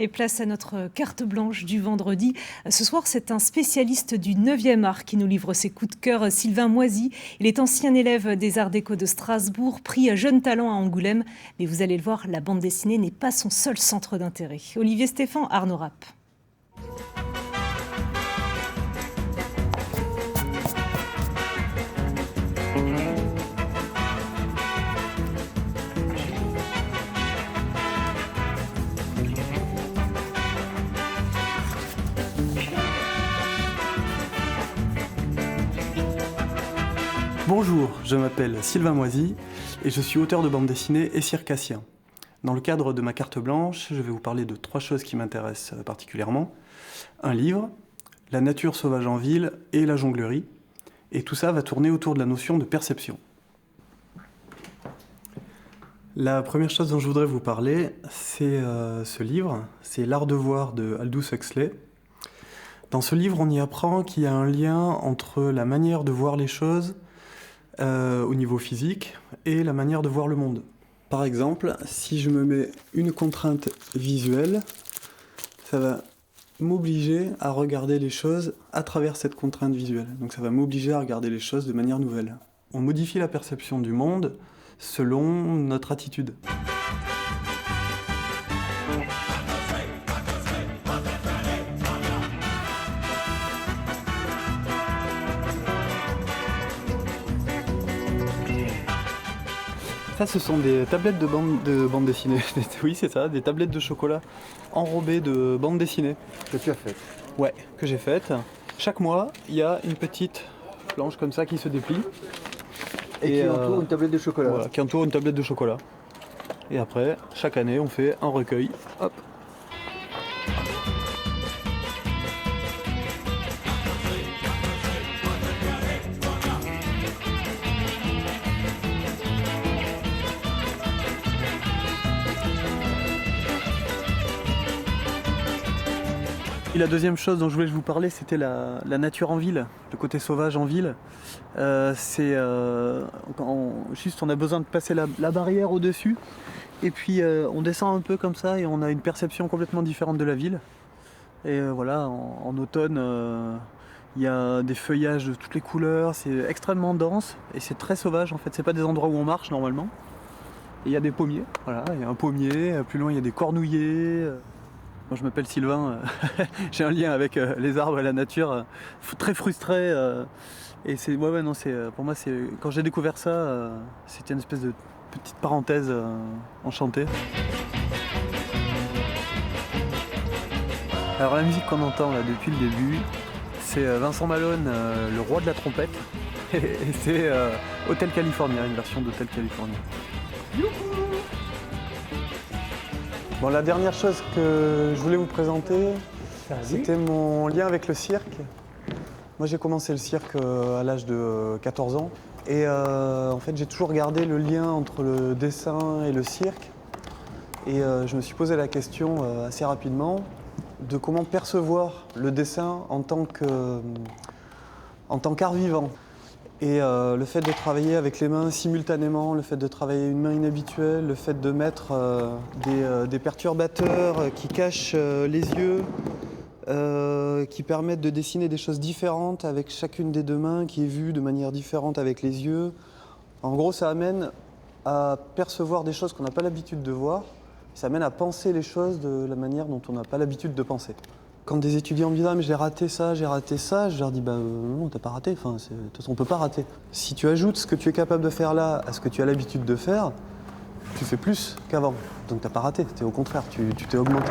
Et place à notre carte blanche du vendredi. Ce soir, c'est un spécialiste du 9e art qui nous livre ses coups de cœur, Sylvain Moisy. Il est ancien élève des Arts Déco de Strasbourg, prix Jeune Talent à Angoulême. Mais vous allez le voir, la bande dessinée n'est pas son seul centre d'intérêt. Olivier Stéphan, Arnaud Rapp. Bonjour, je m'appelle Sylvain Moisy et je suis auteur de bande dessinée et circassien. Dans le cadre de ma carte blanche, je vais vous parler de 3 choses qui m'intéressent particulièrement. Un livre, la nature sauvage en ville et la jonglerie. Et tout ça va tourner autour de la notion de perception. La première chose dont je voudrais vous parler, c'est ce livre, c'est L'Art de voir de Aldous Huxley. Dans ce livre, on y apprend qu'il y a un lien entre la manière de voir les choses au niveau physique et la manière de voir le monde. Par exemple, si je me mets une contrainte visuelle, ça va m'obliger à regarder les choses à travers cette contrainte visuelle. Donc ça va m'obliger à regarder les choses de manière nouvelle. On modifie la perception du monde selon notre attitude. Ça, ce sont des tablettes de bande dessinée. Oui, c'est ça, des tablettes de chocolat enrobées de bande dessinée. Que tu as fait. Ouais, que j'ai faites. Chaque mois, il y a une petite planche comme ça qui se déplie. Et qui entoure une tablette de chocolat. Voilà, qui entoure une tablette de chocolat. Et après, chaque année, on fait un recueil. Hop. Et la deuxième chose dont je voulais vous parler, c'était la nature en ville, le côté sauvage en ville. Juste on a besoin de passer la barrière au-dessus, et puis on descend un peu comme ça et on a une perception complètement différente de la ville. Et voilà, en automne, il y a des feuillages de toutes les couleurs, c'est extrêmement dense et c'est très sauvage en fait, c'est pas des endroits où on marche normalement. Et il y a des pommiers, voilà, il y a un pommier, plus loin il y a des cornouillers. Moi je m'appelle Sylvain, j'ai un lien avec les arbres et la nature, très frustré. Et c'est, pour moi, quand j'ai découvert ça, c'était une espèce de petite parenthèse enchantée. Alors la musique qu'on entend là depuis le début, c'est Vincent Malone, le roi de la trompette, et c'est Hotel California, une version d'Hotel California. Bon, la dernière chose que je voulais vous présenter, c'était mon lien avec le cirque. Moi, j'ai commencé le cirque à l'âge de 14 ans. Et en fait, j'ai toujours gardé le lien entre le dessin et le cirque. Et je me suis posé la question assez rapidement de comment percevoir le dessin en tant qu'art vivant. Et le fait de travailler avec les mains simultanément, le fait de travailler une main inhabituelle, le fait de mettre des perturbateurs qui cachent les yeux, qui permettent de dessiner des choses différentes avec chacune des deux mains, qui est vue de manière différente avec les yeux. En gros, ça amène à percevoir des choses qu'on n'a pas l'habitude de voir. Ça amène à penser les choses de la manière dont on n'a pas l'habitude de penser. Quand des étudiants me disent « Ah mais j'ai raté ça », je leur dis « Bah non, t'as pas raté, de toute façon on peut pas rater ». Si tu ajoutes ce que tu es capable de faire là à ce que tu as l'habitude de faire, tu fais plus qu'avant. Donc t'as pas raté, au contraire, tu t'es augmenté.